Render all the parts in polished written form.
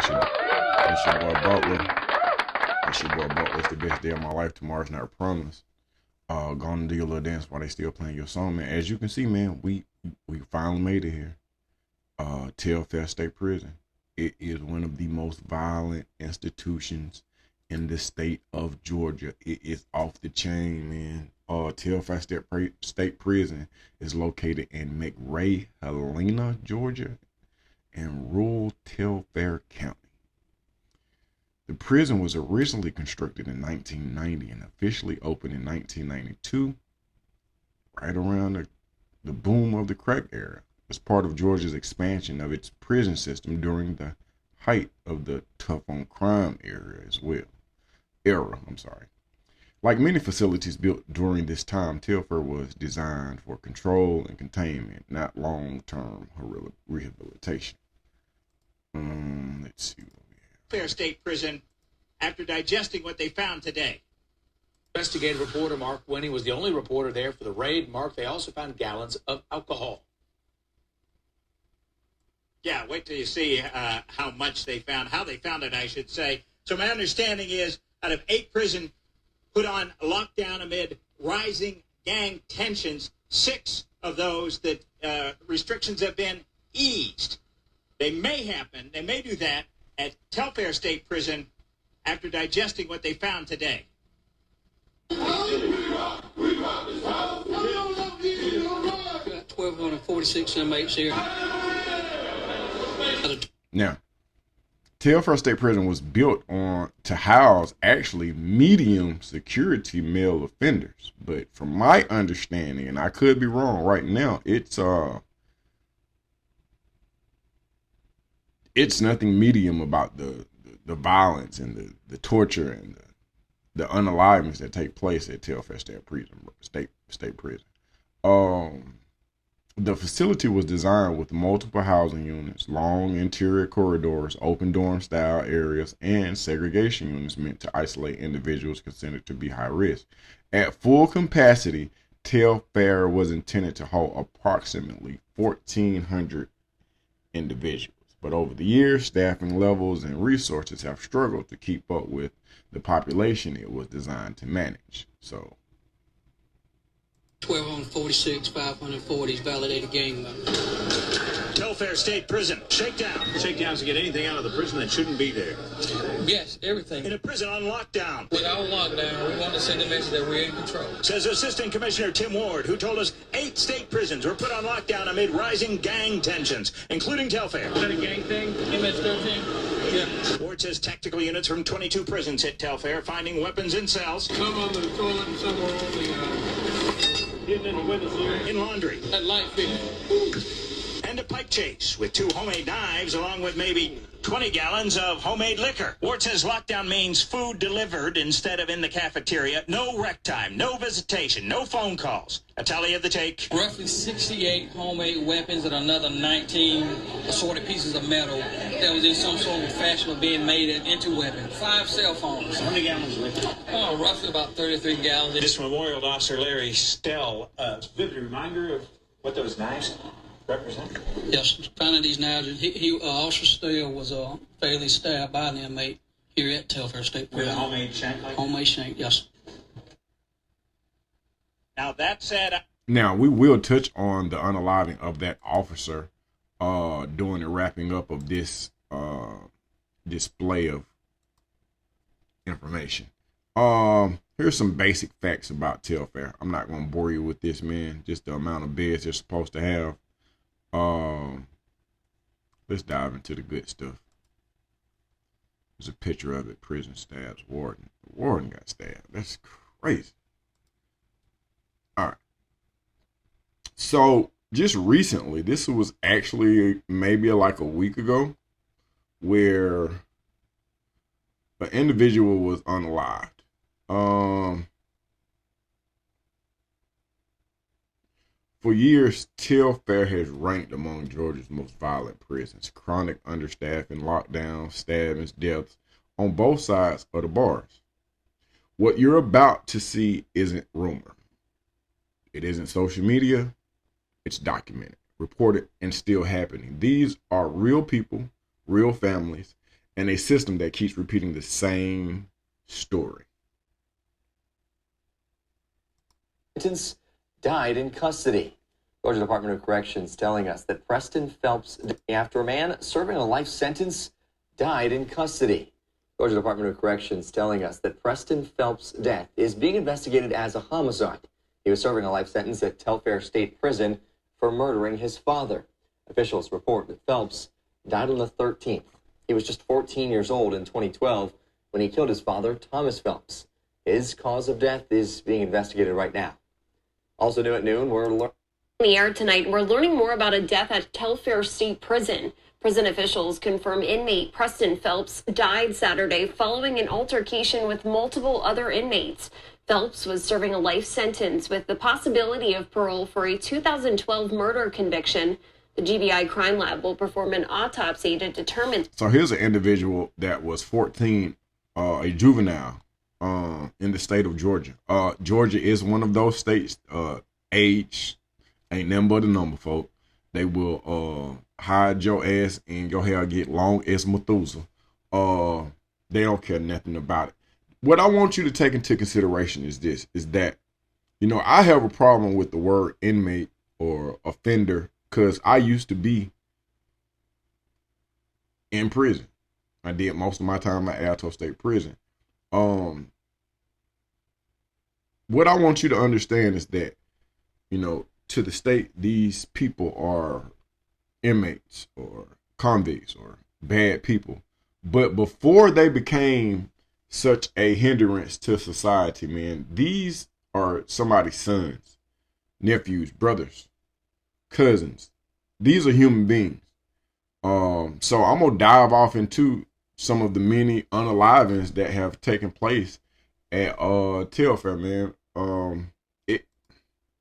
It's your boy Butler. It's your boy Butler. It's the best day of my life. Tomorrow's not promised. Gonna do a little dance while they still playing your song, man. As you can see, man, we finally made it here. Telfair State Prison. It is one of the most violent institutions in the state of Georgia. It is off the chain, man. Telfair State Prison is located in McRae-Helena, Georgia, in rural Telfair County. The prison was originally constructed in 1990 and officially opened in 1992, right around the boom of the crack era, as part of Georgia's expansion of its prison system during the height of the tough on crime era as well. Like many facilities built during this time, Telfair was designed for control and containment, not long-term rehabilitation. Let's see. Telfair State Prison after digesting what they found today. Investigative reporter Mark Winnie was the only reporter there for the raid. Mark, they also found gallons of alcohol. Yeah, wait till you see how much they found, how they found it, I should say. So my understanding is out of 8 prisons put on lockdown amid rising gang tensions, 6 of those that restrictions have been eased. They may do that at Telfair State Prison after digesting what they found today. 1,246 inmates here. Now, Telfair State Prison was built to house actually medium security male offenders, but from my understanding, and I could be wrong right now, it's nothing medium about the violence and the torture and the unalivings that take place at Telfair State Prison. The facility was designed with multiple housing units, long interior corridors, open dorm style areas, and segregation units meant to isolate individuals considered to be high risk. At full capacity, Telfair was intended to hold approximately 1,400 individuals. But over the years, staffing levels and resources have struggled to keep up with the population it was designed to manage. So 1,246, 540 validated gang members. Telfair State Prison. Shakedown. Shakedowns to get anything out of the prison that shouldn't be there. Yes, everything. In a prison on lockdown. Without lockdown, we want to send a message that we're in control. Says Assistant Commissioner Tim Ward, who told us 8 state prisons were put on lockdown amid rising gang tensions, including Telfair. Is that a gang thing? MS-13? Yeah. Ward says tactical units from 22 prisons hit Telfair, finding weapons in cells. Some on the toilet and some were on the, hidden in the windows here. In laundry. That light fitting. And a pipe chase with 2 homemade knives along with maybe 20 gallons of homemade liquor. Ward says lockdown means food delivered instead of in the cafeteria. No rec time, no visitation, no phone calls. A tally of the take. Roughly 68 homemade weapons and another 19 assorted pieces of metal that was in some sort of fashion of being made into weapons. 5 cell phones. How many gallons of liquor? Oh, roughly about 33 gallons. This memorial to Officer Larry Stell, vivid reminder of what those knives represent? Yes, finding these knives. Officer Stell was fatally stabbed by an inmate here at Telfair State Prison. With a homemade shank like Homemade shank, yes. Now that said, now we will touch on the unaliving of that officer during the wrapping up of this display of information. Here's some basic facts about Telfair. I'm not going to bore you with this, man. Just the amount of beds they're supposed to have. Let's dive into the good stuff. There's a picture of it. Prison stabs warden. The warden got stabbed. That's crazy. All right. So just recently, this was actually maybe like a week ago, where an individual was unalived. For years, Telfair has ranked among Georgia's most violent prisons. Chronic understaffing, lockdowns, stabbings, deaths on both sides of the bars. What you're about to see isn't rumor. It isn't social media. It's documented, reported, and still happening. These are real people, real families, and a system that keeps repeating the same story. Sentence died in custody. Georgia Department of Corrections telling us that Preston Phelps, after a man serving a life sentence, died in custody. Georgia Department of Corrections telling us that Preston Phelps' death is being investigated as a homicide. He was serving a life sentence at Telfair State Prison for murdering his father. Officials report that Phelps died on the 13th. He was just 14 years old in 2012 when he killed his father, Thomas Phelps. His cause of death is being investigated right now. Also new at noon, we're learning the air tonight. We're learning more about a death at Telfair State Prison. Prison officials confirm inmate Preston Phelps died Saturday following an altercation with multiple other inmates. Phelps was serving a life sentence with the possibility of parole for a 2012 murder conviction. The GBI Crime Lab will perform an autopsy to determine. So here's an individual that was 14, a juvenile in the state of Georgia. Georgia is one of those states, age ain't nothing but a number, folk. They will hide your ass and your hair get long as Methuselah. They don't care nothing about it. What I want you to take into consideration is this, is that, you know, I have a problem with the word inmate or offender because I used to be in prison. I did most of my time at Alto State Prison. What I want you to understand is that, you know, to the state, these people are inmates or convicts or bad people. But before they became such a hindrance to society, man, these are somebody's sons, nephews, brothers, cousins. These are human beings. So I'm going to dive off into some of the many unalivings that have taken place at Telfair, man.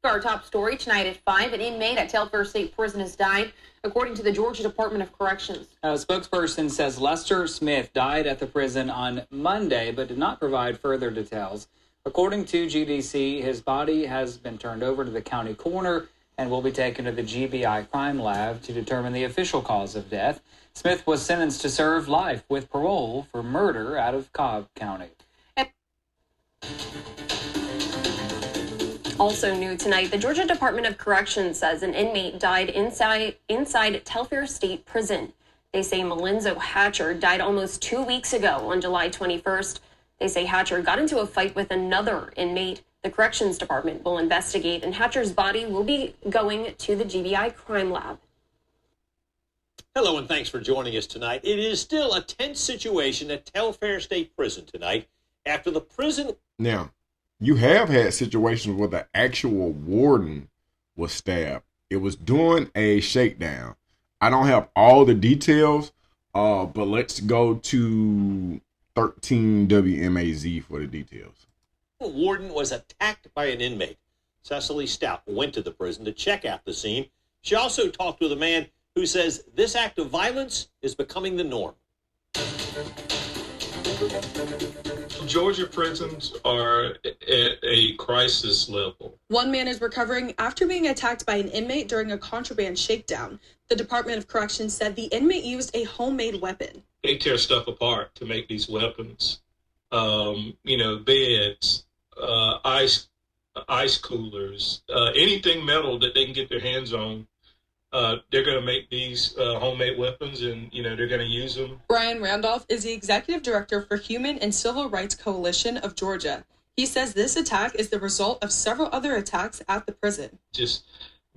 Our top story tonight at 5, an inmate at Telfair State Prison has died, according to the Georgia Department of Corrections. A spokesperson says Lester Smith died at the prison on Monday, but did not provide further details. According to GDC, his body has been turned over to the county coroner and will be taken to the GBI Crime Lab to determine the official cause of death. Smith was sentenced to serve life with parole for murder out of Cobb County. Also new tonight, the Georgia Department of Corrections says an inmate died inside Telfair State Prison. They say Malinzo Hatcher died almost 2 weeks ago on July 21st. They say Hatcher got into a fight with another inmate. The Corrections Department will investigate, and Hatcher's body will be going to the GBI Crime Lab. Hello, and thanks for joining us tonight. It is still a tense situation at Telfair State Prison tonight after the prison... Now, you have had situations where the actual warden was stabbed. It was during a shakedown. I don't have all the details, but let's go to 13 WMAZ for the details. The warden was attacked by an inmate. Cecily Stout went to the prison to check out the scene. She also talked with a man who says this act of violence is becoming the norm. Georgia prisons are at a crisis level. One man is recovering after being attacked by an inmate during a contraband shakedown. The Department of Corrections said the inmate used a homemade weapon. They tear stuff apart to make these weapons. Beds, ice coolers, anything metal that they can get their hands on. They're going to make these homemade weapons, and, they're going to use them. Brian Randolph is the executive director for Human and Civil Rights Coalition of Georgia. He says this attack is the result of several other attacks at the prison. Just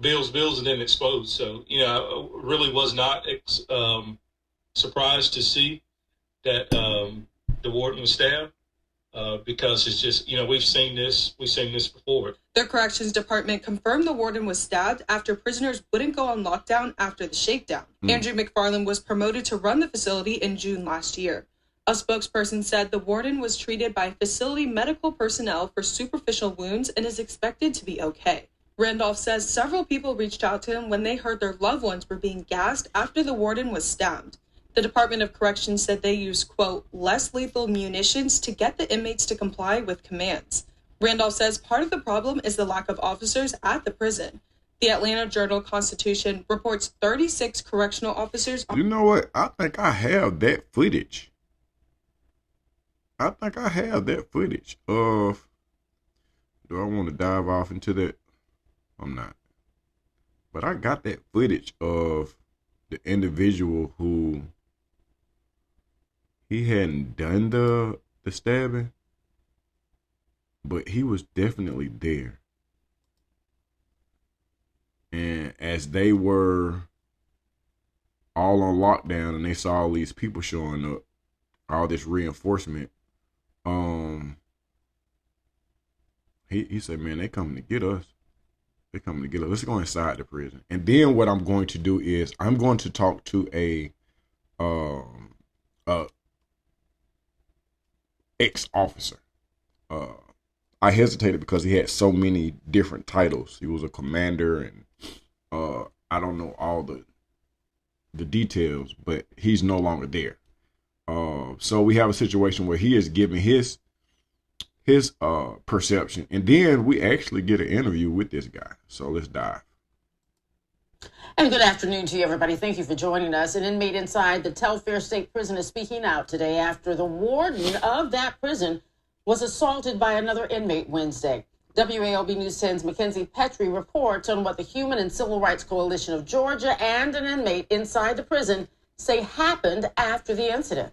bills, and then exposed. So, I really was not surprised to see that the warden was stabbed. Because it's just, we've seen this before. The Corrections Department confirmed the warden was stabbed after prisoners wouldn't go on lockdown after the shakedown. Andrew McFarland was promoted to run the facility in June last year. A spokesperson said the warden was treated by facility medical personnel for superficial wounds and is expected to be okay. Randolph says several people reached out to him when they heard their loved ones were being gassed after the warden was stabbed. The Department of Corrections said they used, quote, less lethal munitions to get the inmates to comply with commands. Randolph says part of the problem is the lack of officers at the prison. The Atlanta Journal-Constitution reports 36 correctional officers. You know what? I think I have that footage. I think I have that footage of. Do I want to dive off into that? I'm not. But I got that footage of the individual who he hadn't done the stabbing, but he was definitely there. And as they were all on lockdown and they saw all these people showing up, all this reinforcement, he said, man, they coming to get us. They coming to get us. Let's go inside the prison. And then what I'm going to do is I'm going to talk to a ex-officer. I hesitated because he had so many different titles. He was a commander, and I don't know all the details, but he's no longer there. So we have a situation where he is giving his perception, and then we actually get an interview with this guy. So let's dive. And good afternoon to you, everybody. Thank you for joining us. An inmate inside the Telfair State Prison is speaking out today after the warden of that prison was assaulted by another inmate Wednesday. WALB News 10's Mackenzie Petrie reports on what the Human and Civil Rights Coalition of Georgia and an inmate inside the prison say happened after the incident.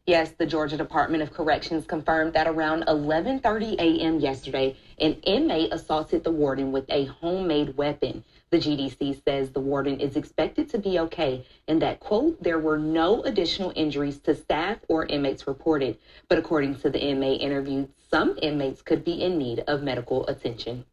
Yes, the Georgia Department of Corrections confirmed that around 11:30 a.m. yesterday, an inmate assaulted the warden with a homemade weapon. The GDC says the warden is expected to be okay and that, quote, there were no additional injuries to staff or inmates reported. But according to the inmate interviewed, some inmates could be in need of medical attention.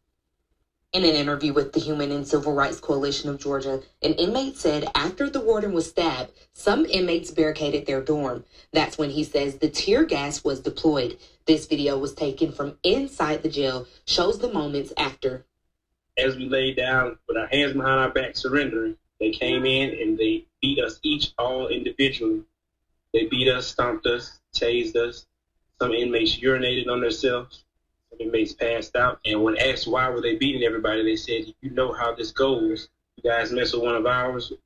In an interview with the Human and Civil Rights Coalition of Georgia, an inmate said after the warden was stabbed, some inmates barricaded their dorm. That's when he says the tear gas was deployed. This video was taken from inside the jail, shows the moments after. As we laid down with our hands behind our back surrendering, they came in and they beat us each, all individually. They beat us, stomped us, tased us. Some inmates urinated on themselves. Inmates passed out, and when asked why were they beating everybody, they said, you know how this goes. You guys mess with one of ours, it's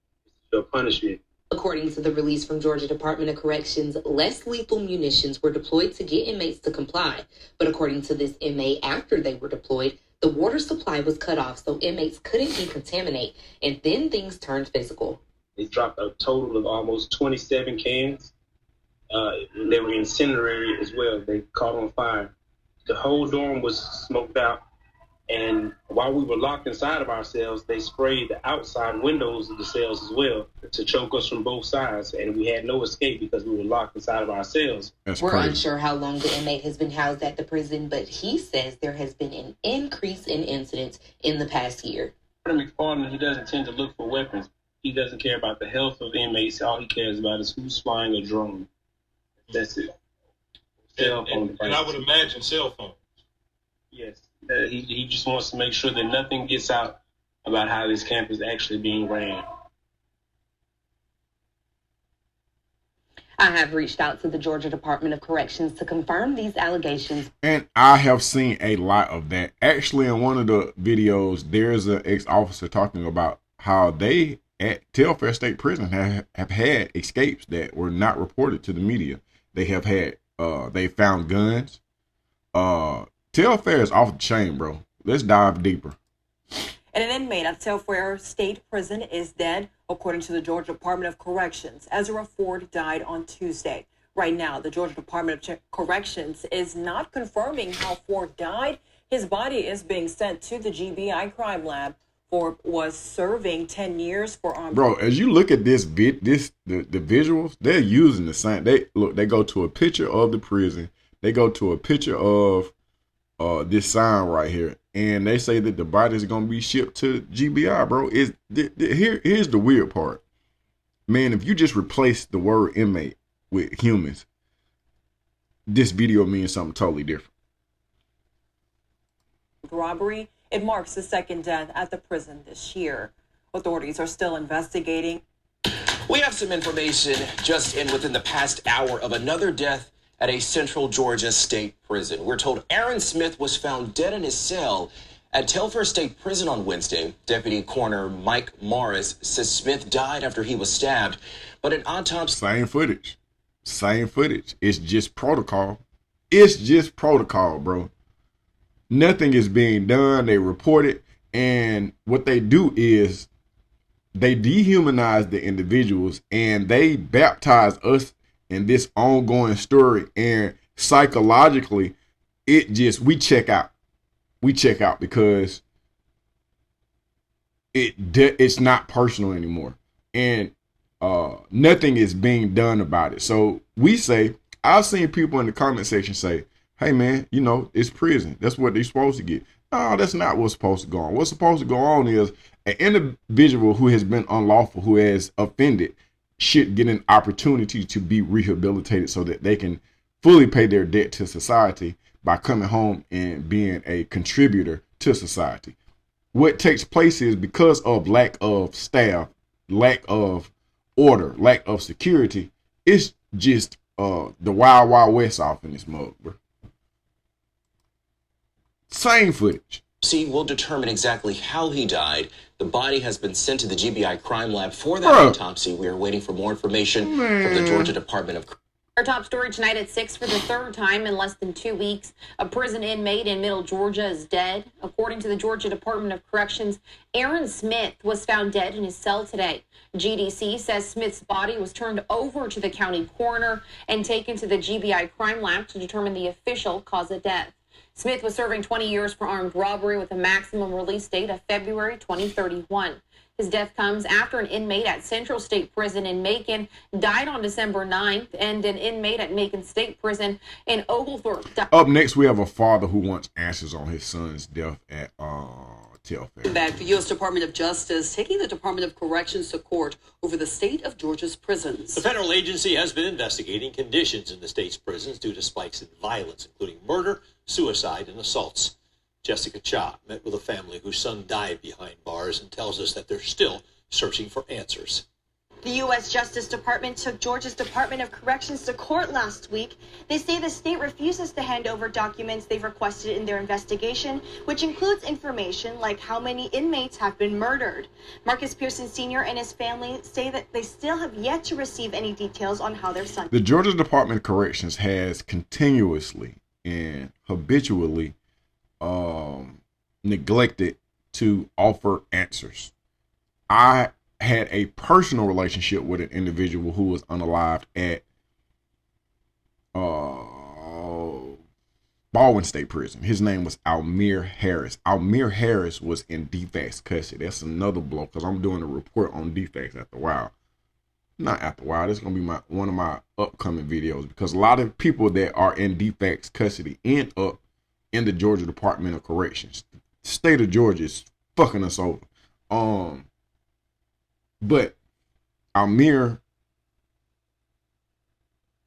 your punishment. According to the release from Georgia Department of Corrections, less lethal munitions were deployed to get inmates to comply. But according to this inmate, after they were deployed, the water supply was cut off so inmates couldn't decontaminate, and then things turned physical. They dropped a total of almost 27 cans. They were incendiary as well. They caught on fire. The whole dorm was smoked out, and while we were locked inside of our cells, they sprayed the outside windows of the cells as well to choke us from both sides, and we had no escape because we were locked inside of our cells. We're unsure how long the inmate has been housed at the prison, but he says there has been an increase in incidents in the past year. McFarland, he doesn't tend to look for weapons. He doesn't care about the health of inmates. All he cares about is who's flying a drone. That's it. And I would imagine cell phones. Yes. He just wants to make sure that nothing gets out about how this camp is actually being ran. I have reached out to the Georgia Department of Corrections to confirm these allegations. And I have seen a lot of that. Actually, in one of the videos, there's an ex-officer talking about how they at Telfair State Prison have had escapes that were not reported to the media. They have had they found guns. Telfair is off the chain, bro. Let's dive deeper. And an inmate at Telfair State Prison is dead, according to the Georgia Department of Corrections. Ezra Ford died on Tuesday. Right now, the Georgia Department of Corrections is not confirming how Ford died. His body is being sent to the GBI crime lab. Ford was serving 10 years for armed. Bro, as you look at the visuals, they're using the same. They go to a picture of the prison. They go to a picture of this sign right here, and they say that the body is gonna be shipped to GBI, bro. Here's the weird part, man. If you just replace the word inmate with humans, this video means something totally different. Robbery. It marks the second death at the prison this year. Authorities are still investigating. We have some information just within the past hour of another death at a Central Georgia state prison. We're told Aaron Smith was found dead in his cell at Telfair State Prison on Wednesday. Deputy Coroner Mike Morris says Smith died after he was stabbed, but an autopsy... Same footage. It's just protocol. It's just protocol, bro. Nothing is being done. They report it. And what they do is they dehumanize the individuals and they baptize us in this ongoing story. And psychologically, we check out. We check out because it's not personal anymore. And nothing is being done about it. So we say, I've seen people in the comment section say, hey man, you know, it's prison. That's what they're supposed to get. No, that's not what's supposed to go on. What's supposed to go on is an individual who has been unlawful, who has offended, should get an opportunity to be rehabilitated so that they can fully pay their debt to society by coming home and being a contributor to society. What takes place is because of lack of staff, lack of order, lack of security, it's just the wild, wild west off in this mug, bro. Same footage. See, we'll determine exactly how he died. The body has been sent to the GBI crime lab for that autopsy. We are waiting for more information from the Georgia Department of. Our top story tonight at 6 for the third time in less than 2 weeks. A prison inmate in Middle Georgia is dead. According to the Georgia Department of Corrections, Aaron Smith was found dead in his cell today. GDC says Smith's body was turned over to the county coroner and taken to the GBI crime lab to determine the official cause of death. Smith was serving 20 years for armed robbery with a maximum release date of February 2031. His death comes after an inmate at Central State Prison in Macon died on December 9th, and an inmate at Macon State Prison in Oglethorpe died. Up next, we have a father who wants answers on his son's death at Telfair. Back, the U.S. Department of Justice taking the Department of Corrections to court over the state of Georgia's prisons. The federal agency has been investigating conditions in the state's prisons due to spikes in violence, including murder, suicide, and assaults. Jessica Cha met with a family whose son died behind bars and tells us that they're still searching for answers. The U.S. Justice Department took Georgia's Department of Corrections to court last week. They say the state refuses to hand over documents they've requested in their investigation, which includes information like how many inmates have been murdered. Marcus Pearson Sr. and his family say that they still have yet to receive any details on how their son. The Georgia Department of Corrections has continuously and habitually neglected to offer answers. I had a personal relationship with an individual who was unalived at Baldwin State Prison. His name was Almir Harris. Almir Harris was in defects custody. That's another blow because I'm doing a report on defects after a while. Not after a while. This is going to be one of my upcoming videos because a lot of people that are in defects custody end up in the Georgia Department of Corrections. The state of Georgia is fucking us over. But Almir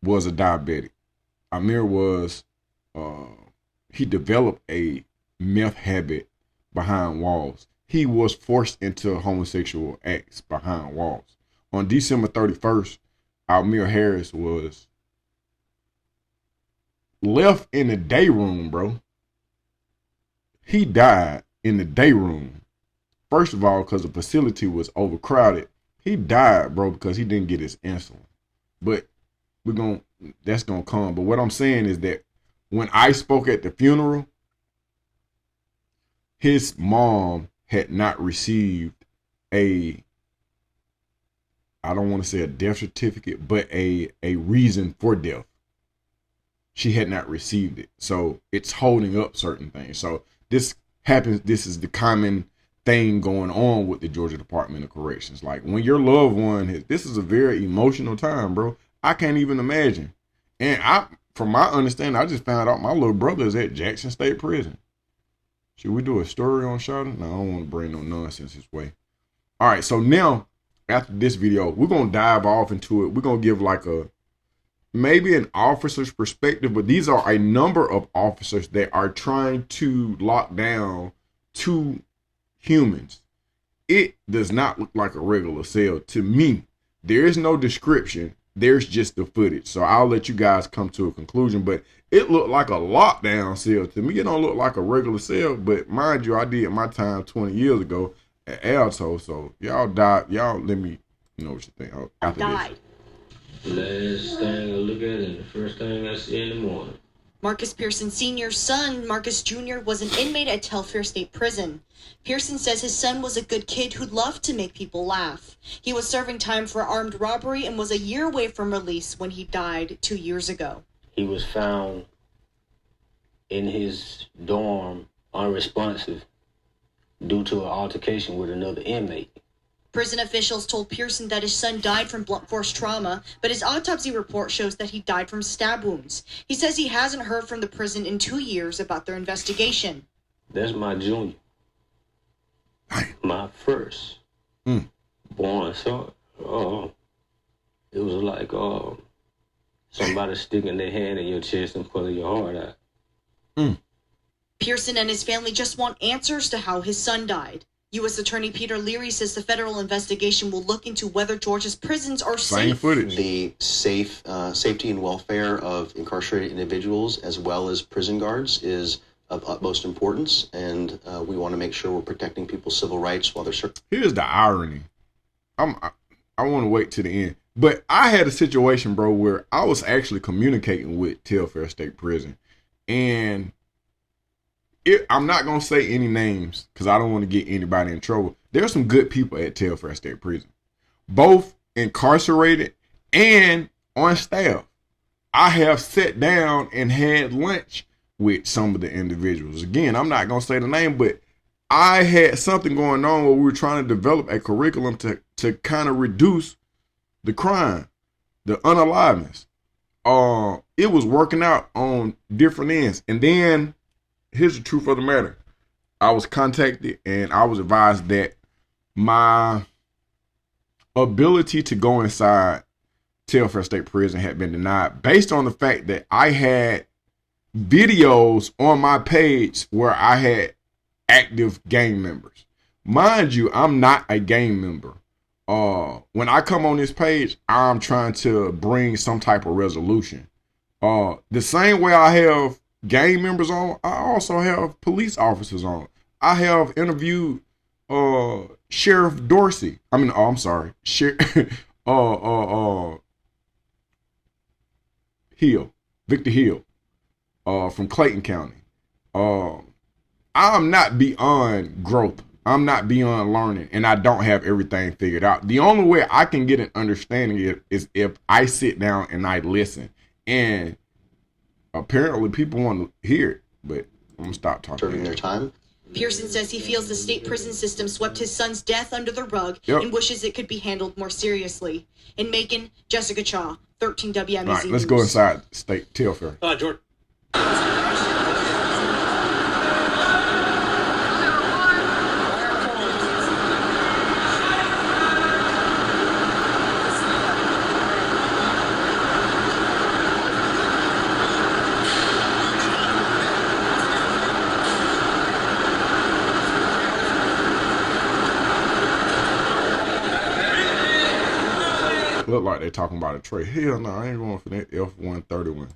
was a diabetic. Almir was, he developed a meth habit behind walls. He was forced into homosexual acts behind walls. On December 31st, Almir Harris was left in the day room, bro. He died in the day room. First of all, because the facility was overcrowded. He died, bro, because he didn't get his insulin. But that's gonna come. But what I'm saying is that when I spoke at the funeral, his mom had not received I don't want to say a death certificate, but a reason for death. She had not received it. So it's holding up certain things. So this happens. This is the common thing going on with the Georgia Department of Corrections. Like when your loved one this is a very emotional time, bro. I can't even imagine. And from my understanding, I just found out my little brother is at Jackson State Prison. Should we do a story on Shawty? No, I don't want to bring no nonsense his way. All right. So now after this video, we're going to dive off into it. We're going to give like maybe an officer's perspective, but these are a number of officers that are trying to lock down two humans. It does not look like a regular cell to me. There is no description. There's just the footage. So I'll let you guys come to a conclusion, but it looked like a lockdown cell to me. It don't look like a regular cell, but mind you, I did my time 20 years ago at Alto. So y'all died. Y'all let me know what you think after died. Last thing I look together, and the first thing I see in the morning. Marcus Pearson Sr.'s son, Marcus Jr., was an inmate at Telfair State Prison. Pearson says his son was a good kid who loved to make people laugh. He was serving time for armed robbery and was a year away from release when he died 2 years ago. He was found in his dorm unresponsive due to an altercation with another inmate. Prison officials told Pearson that his son died from blunt force trauma, but his autopsy report shows that he died from stab wounds. He says he hasn't heard from the prison in 2 years about their investigation. That's my junior. My first born son. It was like somebody sticking their hand in your chest and pulling your heart out. Pearson and his family just want answers to how his son died. U.S. Attorney Peter Leary says the federal investigation will look into whether Georgia's prisons are safe. The safety and welfare of incarcerated individuals as well as prison guards is of utmost importance, and we want to make sure we're protecting people's civil rights while they're serving. Here's the irony. I want to wait to the end. But I had a situation, bro, where I was actually communicating with Telfair State Prison. And I'm not going to say any names because I don't want to get anybody in trouble. There's some good people at Telfair State Prison, both incarcerated and on staff. I have sat down and had lunch with some of the individuals. Again, I'm not going to say the name, but I had something going on where we were trying to develop a curriculum to kind of reduce the crime, the unaliveness. It was working out on different ends. And then here's the truth of the matter. I was contacted and I was advised that my ability to go inside Telfair State Prison had been denied based on the fact that I had videos on my page where I had active gang members. Mind you, I'm not a gang member. When I come on this page, I'm trying to bring some type of resolution. The same way I have gang members on, I also have police officers on. I have interviewed Sheriff Dorsey. Victor Hill, from Clayton County. I'm not beyond growth. I'm not beyond learning, and I don't have everything figured out. The only way I can get an understanding is if I sit down and I listen. And apparently people want to hear it, but I'm going to stop talking. Serving their time. Pearson says he feels the state prison system swept his son's death under the rug and wishes it could be handled more seriously. In Macon, Jessica Cha, 13 WMEZ All right, let's go inside State Telfair. Jordan. Look like they're talking about a trade. Hell no, I ain't going for that F-131.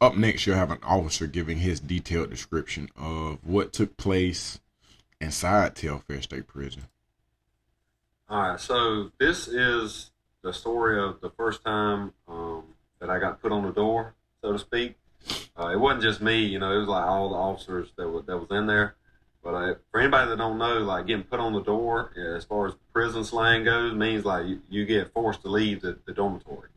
Up next, you'll have an officer giving his detailed description of what took place inside Telfair State Prison. All right, so this is the story of the first time that I got put on the door, so to speak. It wasn't just me, you know, it was like all the officers that was in there. But for anybody that don't know, like getting put on the door, as far as prison slang goes, means like you get forced to leave the dormitory.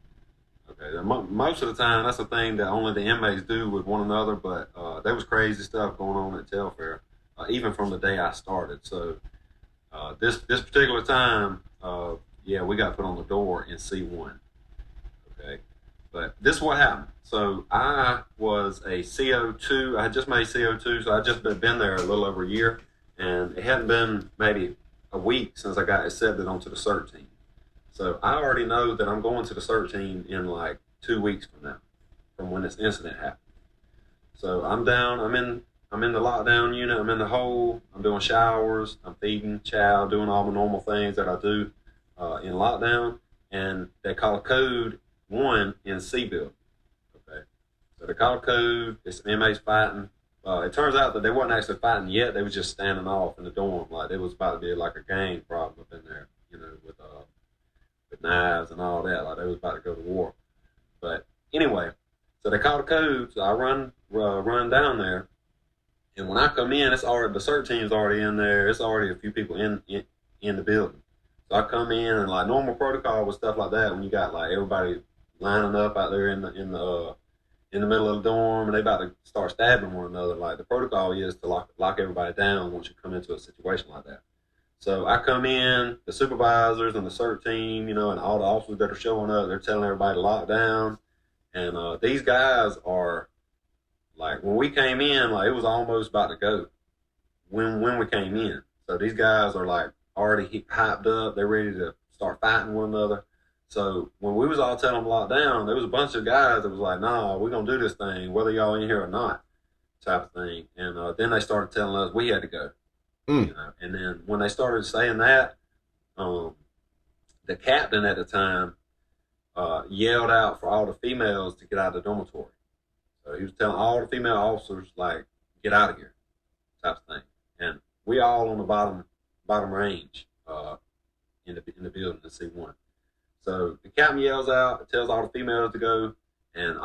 Okay, most of the time, that's a thing that only the inmates do with one another, but there was crazy stuff going on at Telfair, even from the day I started. So this particular time, we got put on the door in C1. Okay, But this is what happened. So I was a CO2. I had just made CO2, so I just been there a little over a year, and it hadn't been maybe a week since I got accepted onto the CERT team. So I already know that I'm going to the CERT team in like 2 weeks from now, from when this incident happened. So I'm down. I'm in the lockdown unit. I'm in the hole. I'm doing showers. I'm feeding chow, doing all the normal things that I do in lockdown. And they call code 1 in C building. Okay. So they call code. It's inmates fighting. It turns out that they wasn't actually fighting yet. They was just standing off in the dorm. Like it was about to be like a gang problem up in there, you know, with knives and all that. Like they was about to go to war. But anyway, so they call the code. So I run down there. And when I come in, it's already, the CERT team's already in there. It's already a few people in the building. So I come in and like normal protocol with stuff like that, when you got like everybody lining up out there in the middle of the dorm and they about to start stabbing one another, like the protocol is to lock everybody down once you come into a situation like that. So I come in, the supervisors and the CERT team, you know, and all the officers that are showing up, they're telling everybody to lock down. And these guys are, like, when we came in, like, it was almost about to go when we came in. So these guys are, like, already hyped up. They're ready to start fighting one another. So when we was all telling them to lock down, there was a bunch of guys that was like, nah, we're going to do this thing, whether y'all in here or not, type of thing. And then they started telling us we had to go. You know? And then when they started saying that, the captain at the time yelled out for all the females to get out of the dormitory. So he was telling all the female officers, like, get out of here, type of thing. And we all on the bottom range in the building in C1. So the captain yells out, tells all the females to go, and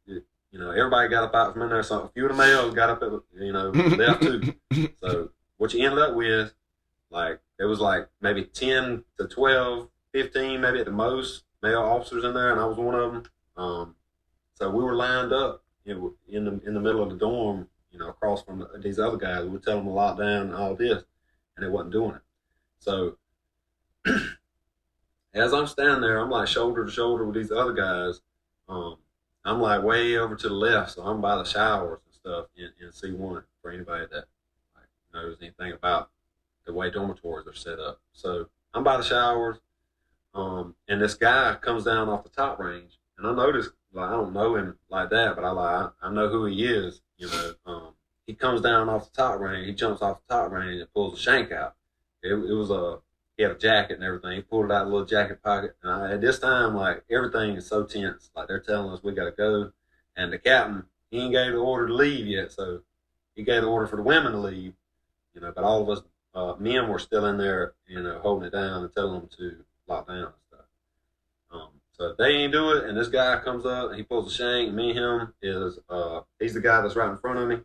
you know, everybody got up out from in there. So a few of the males got up, left too. So what you ended up with, like, it was like maybe 10 to 12, 15, maybe at the most, male officers in there, and I was one of them. So we were lined up, you know, in the middle of the dorm, you know, across from these other guys. We would tell them to lock down and all this, and they wasn't doing it. So as I'm standing there, I'm like shoulder to shoulder with these other guys. I'm like way over to the left, so I'm by the showers and stuff in C1 for anybody that like, knows anything about the way dormitories are set up. So I'm by the showers, and this guy comes down off the top range, and I noticed, like, I don't know him like that, but I know who he is, you know. He comes down off the top range, he jumps off the top range and pulls a shank out. It was he had a jacket and everything. He pulled it out of a little jacket pocket. And at this time, like, everything is so tense. Like, they're telling us we got to go. And the captain, he ain't gave the order to leave yet. So he gave the order for the women to leave, you know, but all of us men were still in there, you know, holding it down and telling them to lock down and stuff. So they ain't do it, and this guy comes up and he pulls the shank. And me and him is he's the guy that's right in front of me.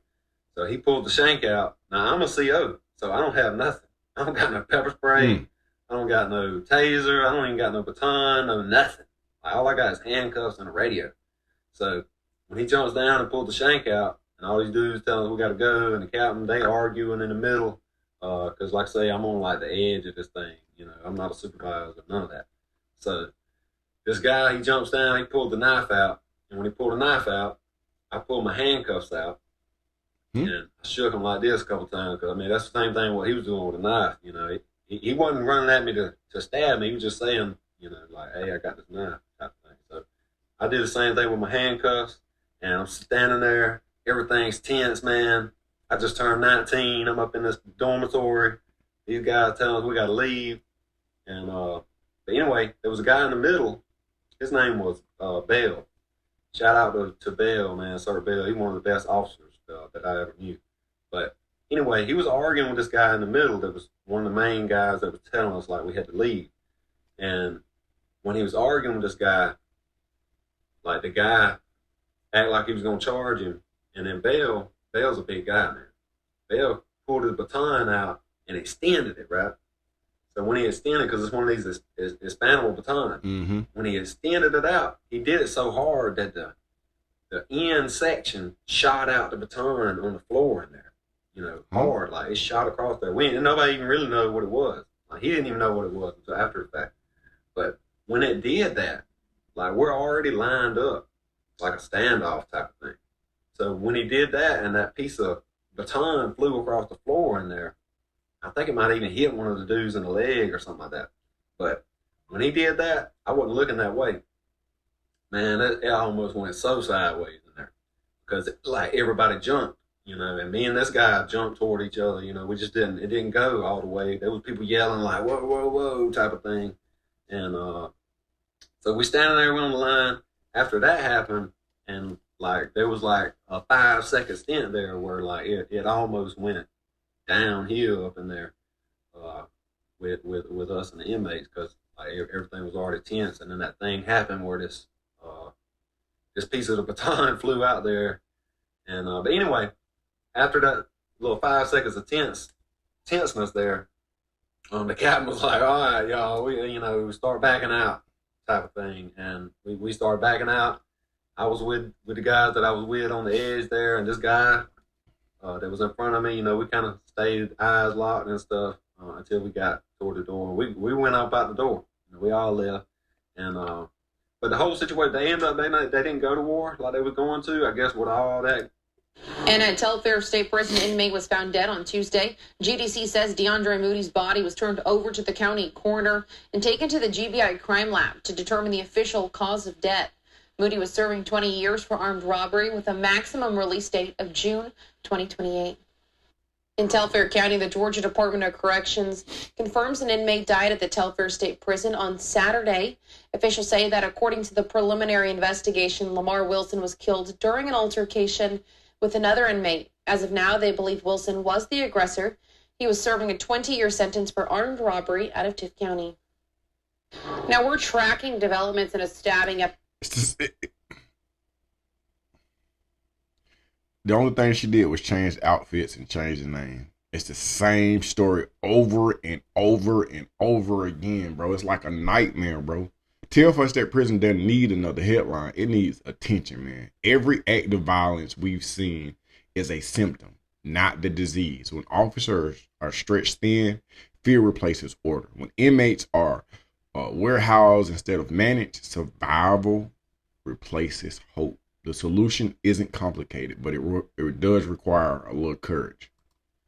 So he pulled the shank out. Now I'm a CO, so I don't have nothing. I don't got no pepper spray. I don't got no taser. I don't even got no baton, no nothing. Like, all I got is handcuffs and a radio. So when he jumps down and pulls the shank out, and all these dudes telling us we got to go, and the captain, they arguing in the middle, because like I say, I'm on like the edge of this thing. You know, I'm not a supervisor, none of that. So this guy, he jumps down, he pulled the knife out, and when he pulled the knife out, I pulled my handcuffs out, and I shook him like this a couple times, because, I mean, that's the same thing what he was doing with the knife, you know. He wasn't running at me to stab me, he was just saying, you know, like, hey, I got this knife, type of thing. So I did the same thing with my handcuffs, and I'm standing there, everything's tense, man. I just turned 19, I'm up in this dormitory, these guys telling us we got to leave, and, but anyway, there was a guy in the middle. His name was Bell. Shout out to Bell, man, Sir Bell. He's one of the best officers that I ever knew. But anyway, he was arguing with this guy in the middle that was one of the main guys that was telling us, like, we had to leave. And when he was arguing with this guy, like, the guy acted like he was going to charge him. And then Bell's a big guy, man. Bell pulled his baton out and extended it, right? So when he extended, because it's one of these expandable batons, when he extended it out, he did it so hard that the end section shot out the baton on the floor in there. You know, hard, like it shot across there. Nobody even really know what it was. Like, he didn't even know what it was until after the fact. But when it did that, like we're already lined up, like a standoff type of thing. So when he did that and that piece of baton flew across the floor in there, I think it might even hit one of the dudes in the leg or something like that. But when he did that, I wasn't looking that way. Man, it almost went so sideways in there because like everybody jumped, and me and this guy jumped toward each other. We just it didn't go all the way. There was people yelling like, whoa, whoa, whoa type of thing. And so we standing there on the line after that happened. And like, there was like a 5-second stint there where like it almost went downhill up in there with us and the inmates because like everything was already tense. And then that thing happened where this piece of the baton flew out there. And but anyway, after that little 5 seconds of tenseness there, the captain was like, all right, y'all, we start backing out type of thing. And we started backing out. I was with the guys that I was with on the edge there, and this guy that was in front of me, we kind of stayed eyes locked and stuff until we got toward the door. We went up out the door. We all left. And but the whole situation, they ended up, they didn't go to war like they was going to, I guess, with all that. And at Telfair State Prison, an inmate was found dead on Tuesday. GDC says DeAndre Moody's body was turned over to the county coroner and taken to the GBI crime lab to determine the official cause of death. Moody was serving 20 years for armed robbery with a maximum release date of June 2028. In Telfair County, the Georgia Department of Corrections confirms an inmate died at the Telfair State Prison on Saturday. Officials say that according to the preliminary investigation, Lamar Wilson was killed during an altercation with another inmate. As of now, they believe Wilson was the aggressor. He was serving a 20-year sentence for armed robbery out of Tift County. Now we're tracking developments in a stabbing up. The only thing she did was change outfits and change the name. It's the same story over and over and over again, bro. It's like a nightmare, bro. Telfair State Prison doesn't need another headline. It needs attention, man. Every act of violence we've seen is a symptom, not the disease. When officers are stretched thin, fear replaces order. When inmates are warehoused instead of managed, survival replaces hope. The solution isn't complicated, but it does require a little courage.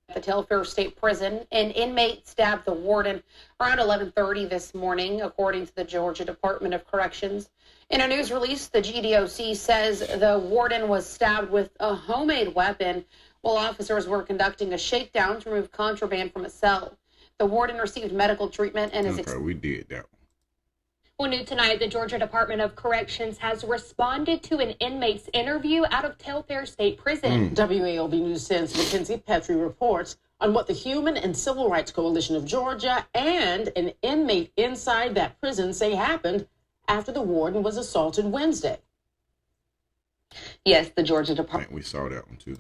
At the Telfair State Prison, an inmate stabbed the warden around 11:30 this morning, according to the Georgia Department of Corrections. In a news release, the GDOC says the warden was stabbed with a homemade weapon while officers were conducting a shakedown to remove contraband from a cell. The warden received medical treatment and is... we did that. Well, new tonight, the Georgia Department of Corrections has responded to an inmate's interview out of Telfair State Prison. WAOB News 10's Mackenzie Petrie reports on what the Human and Civil Rights Coalition of Georgia and an inmate inside that prison say happened after the warden was assaulted Wednesday. Yes, the Georgia Department. We saw that one too.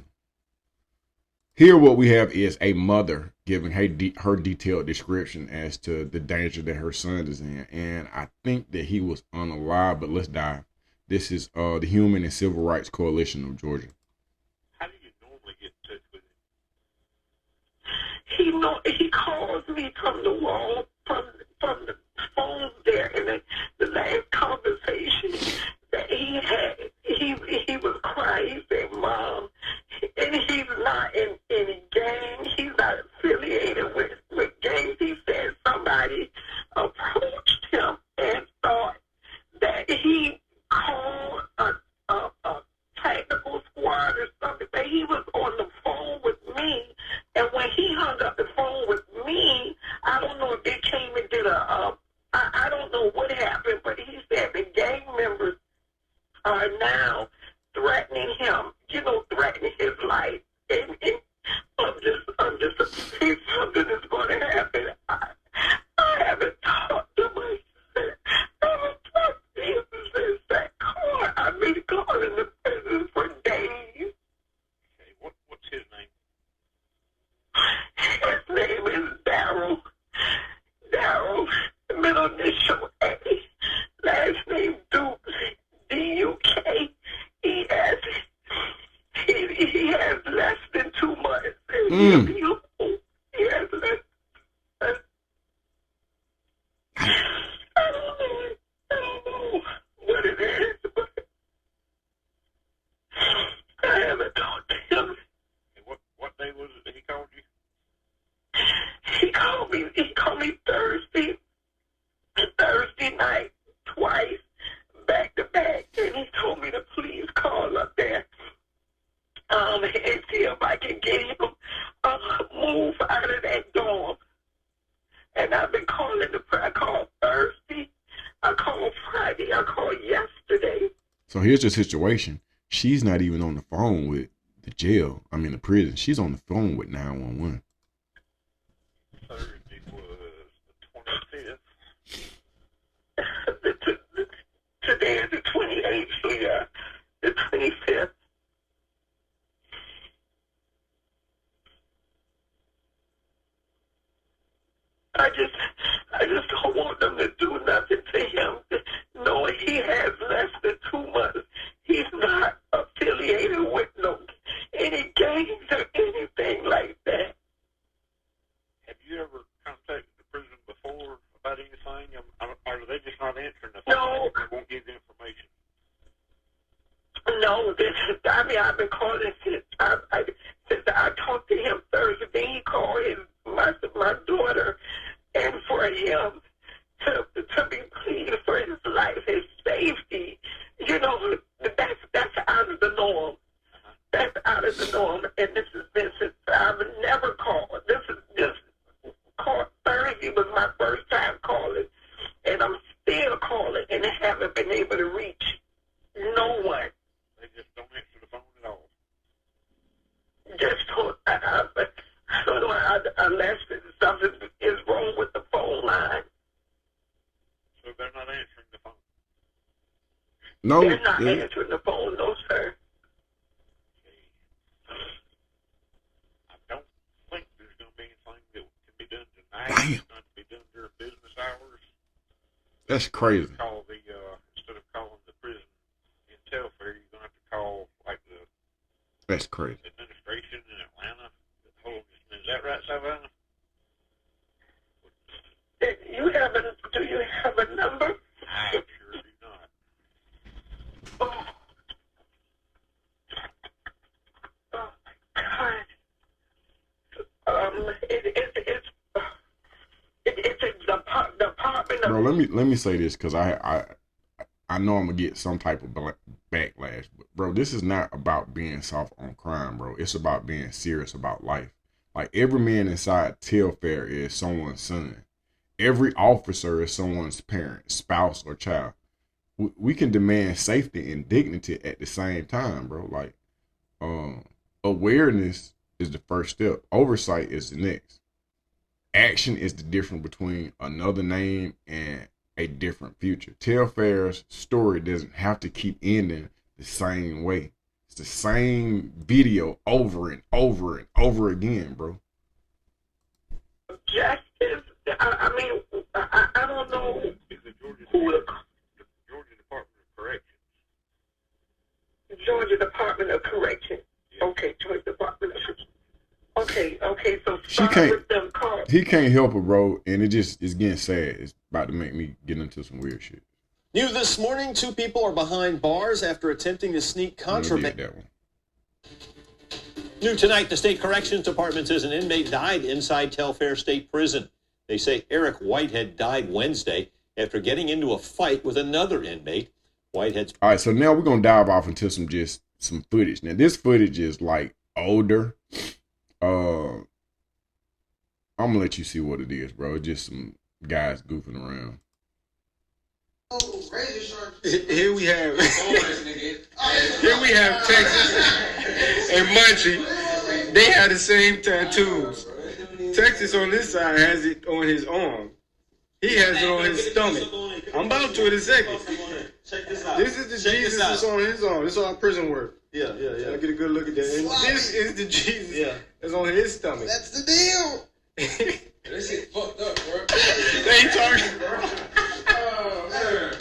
Here what we have is a mother giving her detailed description as to the danger that her son is in. And I think that he was unalive, but let's dive. This is the Human and Civil Rights Coalition of Georgia. How do you normally get in touch with him? He calls me from the wall, from the phone there, and the last conversation that he had, he was crying, he said, Mom, and he's not in any gang, he's not affiliated with gangs. He said somebody approached him and thought that he called a technical squad or something, but he was on the phone with me, and when he hung up the phone with me, I don't know if they came and did I don't know what happened, but he said the gang members are now threatening him, threatening his life. And I'm just afraid something is going to happen. I haven't talked to my son. I haven't talked to him since that car. I've been calling the prison for days. Okay, what's his name? His name is Daryl. Daryl, middle initial A, last name Dukes, D-U-K-E-S. He has less than 2 months. He has less. I don't know what So here's the situation. She's not even on the phone with the the prison. She's on the phone with 911. Thursday was the 25th. Today is the 28th, so yeah, the 25th. I just don't want them to do nothing to him. Knowing he has less than 2 months, he's not affiliated with any gangs or anything like that. Have you ever contacted the prison before about anything? Or are they just not answering the phone? No. They won't give you information. No, I've been calling since I talked to him Thursday. He called my daughter, and for him to be pleading for his life, his safety, that's out of the norm. That's out of the norm, and this has been since I've never called. This call Thursday was my first time calling, and I'm still calling, and I haven't been able to reach no one. They just don't answer the phone at all. Just I don't know unless something is wrong with the phone line. So they're not answering the phone. No, they're not answering the phone, no, sir. I don't think there's going to be anything that can be done tonight. It's not to be done during business hours. That's crazy. Instead of calling the prison in Telfair, you're going to have to call That's crazy. administration in Atlanta. Hold on just a minute. Is that right, Savannah? Do you have a number? I sure do not. Oh my God. It's a department of... Bro, let me say this, because I know I'm gonna get some type of backlash, but bro, this is not about being soft on crime, bro. It's about being serious about life. Like, every man inside Telfair is someone's son. Every officer is someone's parent, spouse, or child. We can demand safety and dignity at the same time, bro. Like, awareness is the first step. Oversight is the next. Action is the difference between another name and a different future. Telfair's story doesn't have to keep ending the same way. It's the same video over and over and over again, bro. Justice. I mean, I don't know who the Georgia Department of Corrections. Georgia Department of Corrections. Okay, Georgia Department of Corrections. Okay, so He can't help it, bro, and it's getting sad. It's about to make me get into some weird shit. New this morning, 2 people are behind bars after attempting to sneak contraband. New tonight, the State Corrections Department says an inmate died inside Telfair State Prison. They say Eric Whitehead died Wednesday after getting into a fight with another inmate. Whitehead's... All right, so now we're going to dive off into some footage. Now, this footage is, like, older. I'm going to let you see what it is, bro. It's just some guys goofing around. Here we have Texas and Munchie. They have the same tattoos. Texas on this side has it on his arm. He has it on his stomach. I'm about to in a second. This is the Jesus that's on his arm. This is all prison work. Yeah. I'll get a good look at that. And this is the Jesus that's on his stomach. That's the deal. That shit fucked up, bro. They ain't talking. Oh, man.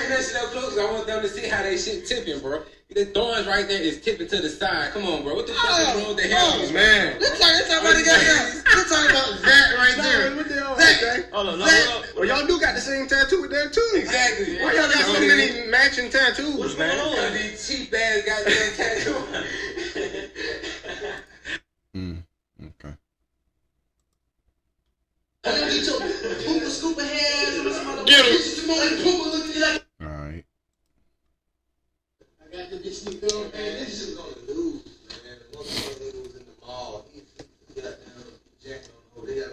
That shit up close. I want them to see how they shit tipping, bro. The thorns right there is tipping to the side. Come on, bro. What the fuck is wrong with the hell? Oh, man. Let's talk about the guy. Let's talk about that right there. Zach. Hold on. Well, y'all do got the same tattoo with that, too. Exactly. Why y'all got so many matching tattoos, What's man? going on? These cheap ass goddamn tattoos. Okay. I don't need your pooper scooper head. Get him. Pooper looking like. All right. I got the bitch sneaked on, man. This is gonna lose, man. One of the niggas was in the mall. He got down, jacked on over there.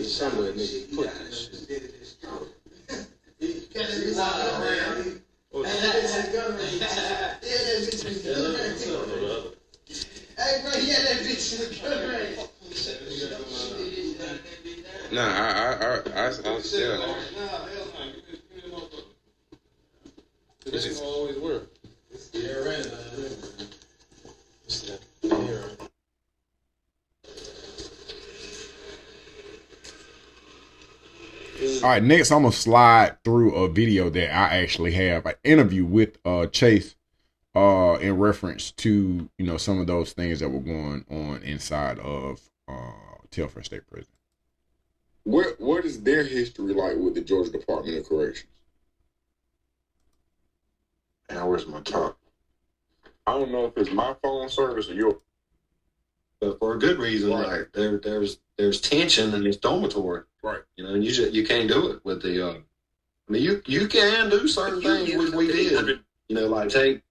Somewhere, nigga. Put this shit. Hey, bro, he had that bitch in the gun range. Nah, I still. This is always work. Yeah, right. All right, next I'm gonna slide through a video that I actually have an interview with Chase in reference to, you know, some of those things that were going on inside of Telfair State Prison. What is their history like with the Georgia Department of Corrections? And where's my top? I don't know if it's my phone service or yours. But for a good reason, right? Like there's tension in this dormitory, right? You know, and you can't do it with the. I mean, you can do certain things, which we did. You know, like take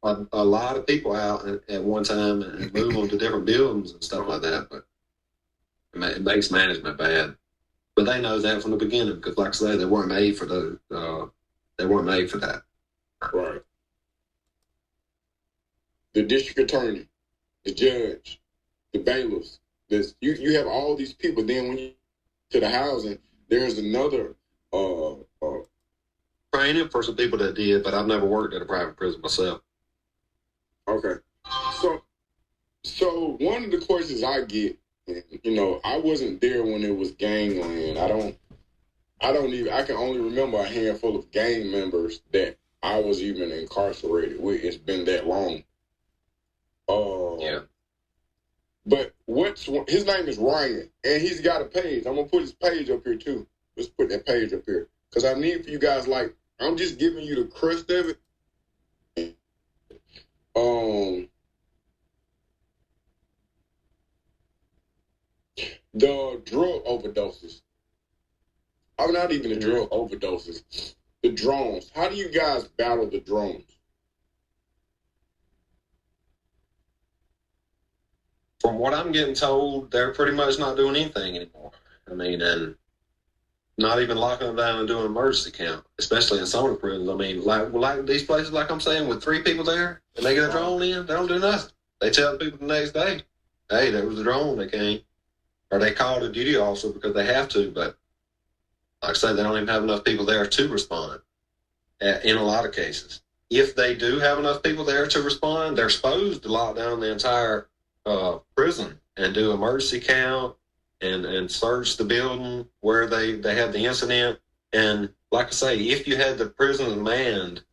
a lot of people out at one time and move them to different buildings and stuff like that. But it makes management bad. But they know that from the beginning because, like I say, they weren't made for they weren't made for that. Right. The district attorney, the judge, the bailiffs. You have all these people. Then when you to the housing, there's another training for some people that did, but I've never worked at a private prison myself. Okay. So one of the questions I get, you know, I wasn't there when it was gangland. I can only remember a handful of gang members that I was even incarcerated with. It's been that long. Yeah. But his name is Ryan, and he's got a page. I'm gonna put his page up here too. Let's put that page up here because I need for you guys. Like, I'm just giving you the crust of it. The drug overdoses. I'm not even the drug overdoses. The drones. How do you guys battle the drones? From what I'm getting told, they're pretty much not doing anything anymore. I mean, and not even locking them down and doing an emergency count, especially in some of the prisons. I mean, like these places, like I'm saying, with 3 people there, and they get a drone in, they don't do nothing. They tell people the next day, hey, there was a drone that came. Or they called a duty officer because they have to, but like I said, they don't even have enough people there to respond in a lot of cases. If they do have enough people there to respond, they're supposed to lock down the entire prison and do emergency count and search the building where they had the incident. And like I say, if you had the prison manned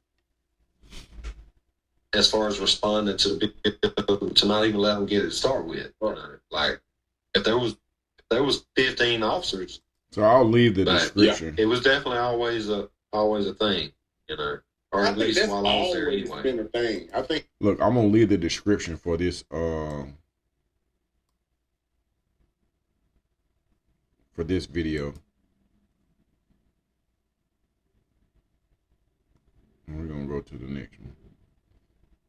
as far as responding to the building, to not even let them get it started with, you know, like if there was 15 officers. So I'll leave the description. Yeah, it was definitely always a thing, you know, or at least while I was there anyway. Been a thing. I think. Look, I'm gonna leave the description for this video. We're gonna go to the next one.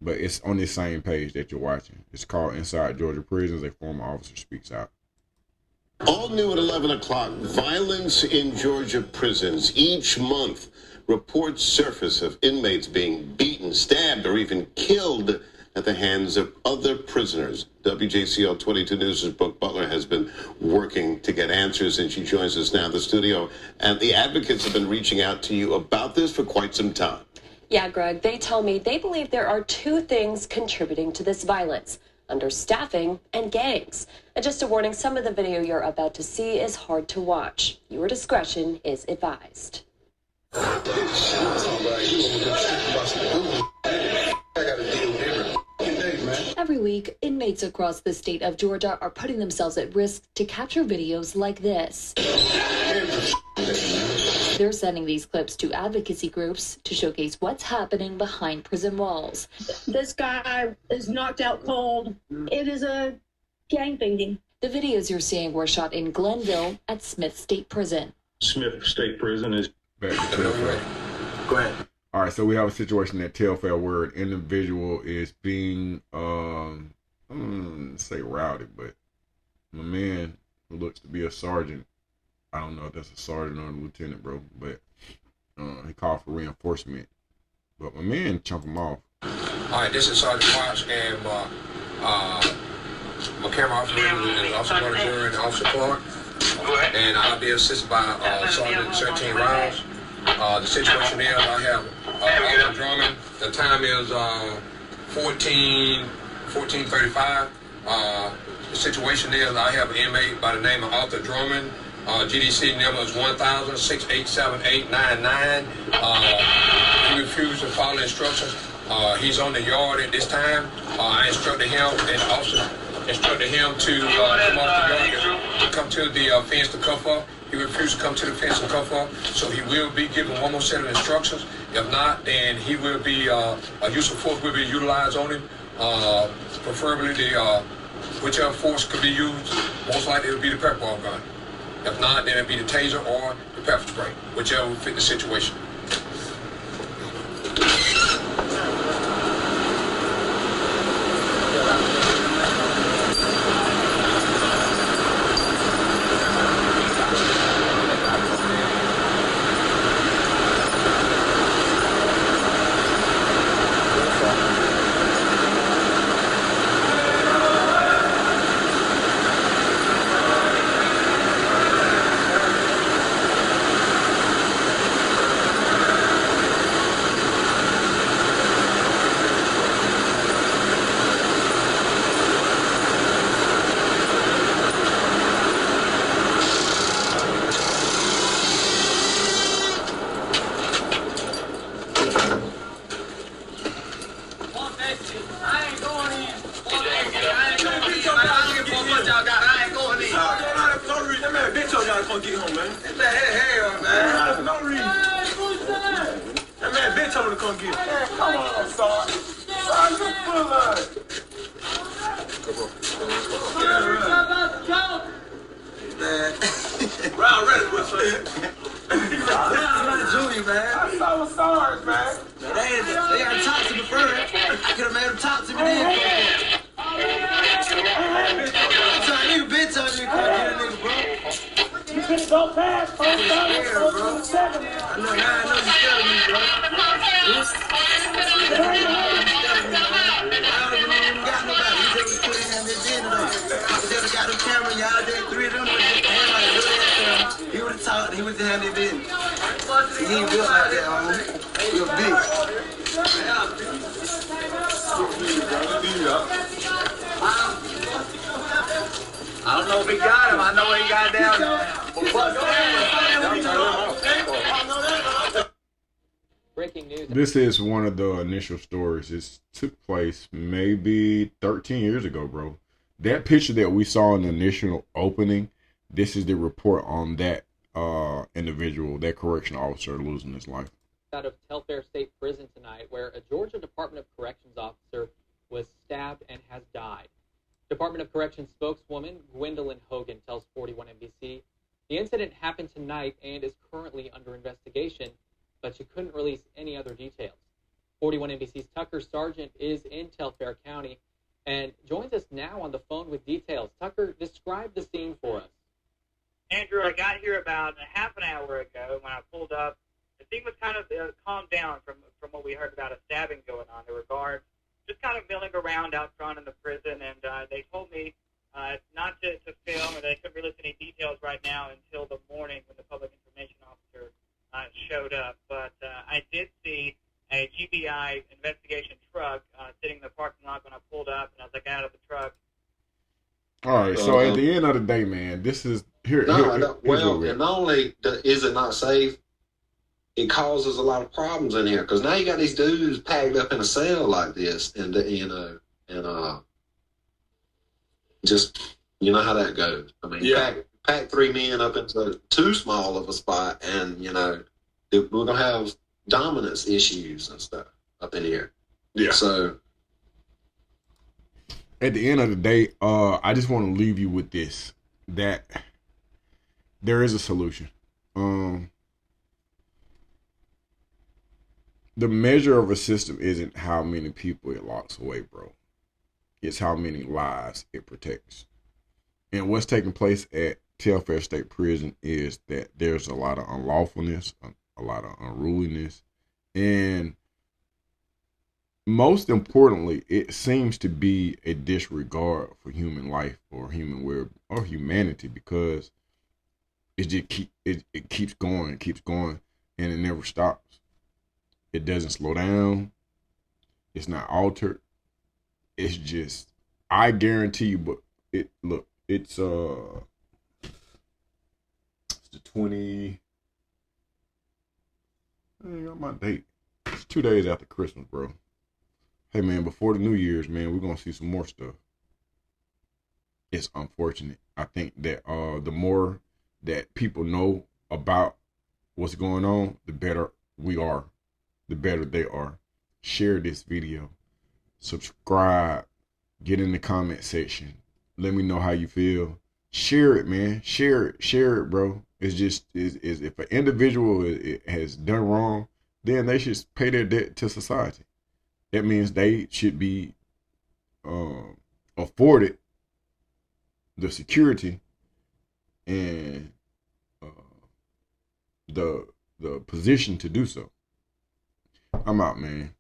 But it's on this same page that you're watching. It's called Inside Georgia Prisons. A former officer speaks out. All new at 11 o'clock, violence in Georgia prisons. Each month, reports surface of inmates being beaten, stabbed, or even killed at the hands of other prisoners. WJCL 22 News' Brooke Butler has been working to get answers, and she joins us now in the studio. And the advocates have been reaching out to you about this for quite some time. Yeah, Greg, they tell me they believe there are 2 things contributing to this violence: understaffing and gangs. And just a warning, some of the video you're about to see is hard to watch. Your discretion is advised. Every week, inmates across the state of Georgia are putting themselves at risk to capture videos like this. They're sending these clips to advocacy groups to showcase what's happening behind prison walls. This guy is knocked out cold. It is a gang banging. The videos you're seeing were shot in Glenville at Smith State Prison. Smith State Prison is back to Telfair. Go ahead. All right, so we have a situation at Telfair where an individual is being, I'm gonna say rowdy, but my man who looks to be a sergeant, I don't know if that's a sergeant or a lieutenant, bro, but he called for reinforcement. But my man chunked him off. All right, this is Sergeant Marsh, and camera operator is Officer Martin and Officer Clark. And I'll be assisted by Sergeant 13 Riles. The situation is I have Oliver Drummond. The time is 14:35. The situation is I have an inmate by the name of Arthur Drummond. GDC number is 1000-687-899. He refused to follow instructions. He's on the yard at this time. I instructed him and also instructed him to come off the yard and come to the fence to cuff up. He refused to come to the fence and cuff up, so he will be given one more set of instructions. If not, then he will be a use of force will be utilized on him. Preferably the whichever force could be used. Most likely it will be the pepper ball gun. If not, then it'll be the taser or the pepper spray, whichever will fit the situation. This is one of the initial stories. This took place maybe 13 years ago, bro. That picture that we saw in the initial opening, this is the report on that individual, that correctional officer losing his life. Out of Telfair State Prison tonight, where a Georgia Department of Corrections officer was stabbed and has died. Department of Corrections spokeswoman Gwendolyn Hogan tells 41 NBC the incident happened tonight and is currently under investigation, but she couldn't release any other details. 41 NBC's Tucker Sargent is in Telfair County and joins us now on the phone with details. Tucker, describe the scene for us. Andrew, I got here about a half an hour ago when I pulled up. The thing was kind of calmed down from what we heard about a stabbing going on. There were guards just kind of milling around out front in the prison, and they told me not to film, or they couldn't release any details right now until the morning when the public information officer showed up. But I did see a GBI investigation truck sitting in the parking lot when I pulled up, and as I got out of the truck. All right, so at the end of the day, man, this is here. Well, and not only is it not safe, it causes a lot of problems in here because now you got these dudes packed up in a cell like this, and just you know how that goes. I mean, pack three men up into too small of a spot, and we're gonna have dominance issues and stuff up in here. Yeah. So at the end of the day, I just want to leave you with this: that there is a solution. The measure of a system isn't how many people it locks away, bro. It's how many lives it protects. And what's taking place at Telfair State Prison is that there's a lot of unlawfulness, a lot of unruliness, and most importantly, it seems to be a disregard for human life or humanity, because it just it keeps going, and it never stops. It doesn't slow down. It's not altered. It's just, I guarantee you, but it's the 20. I ain't got my date. It's 2 days after Christmas, bro. Hey man, before the New Year's, man, we're gonna see some more stuff. It's unfortunate. I think that the more that people know about what's going on, the better we are, the better they are. Share this video, subscribe, get in the comment section, let me know how you feel. Share it, man. Share it, bro. It's just if an individual has done wrong, then they should pay their debt to society. That means they should be afforded the security and the position to do so. I'm out, man.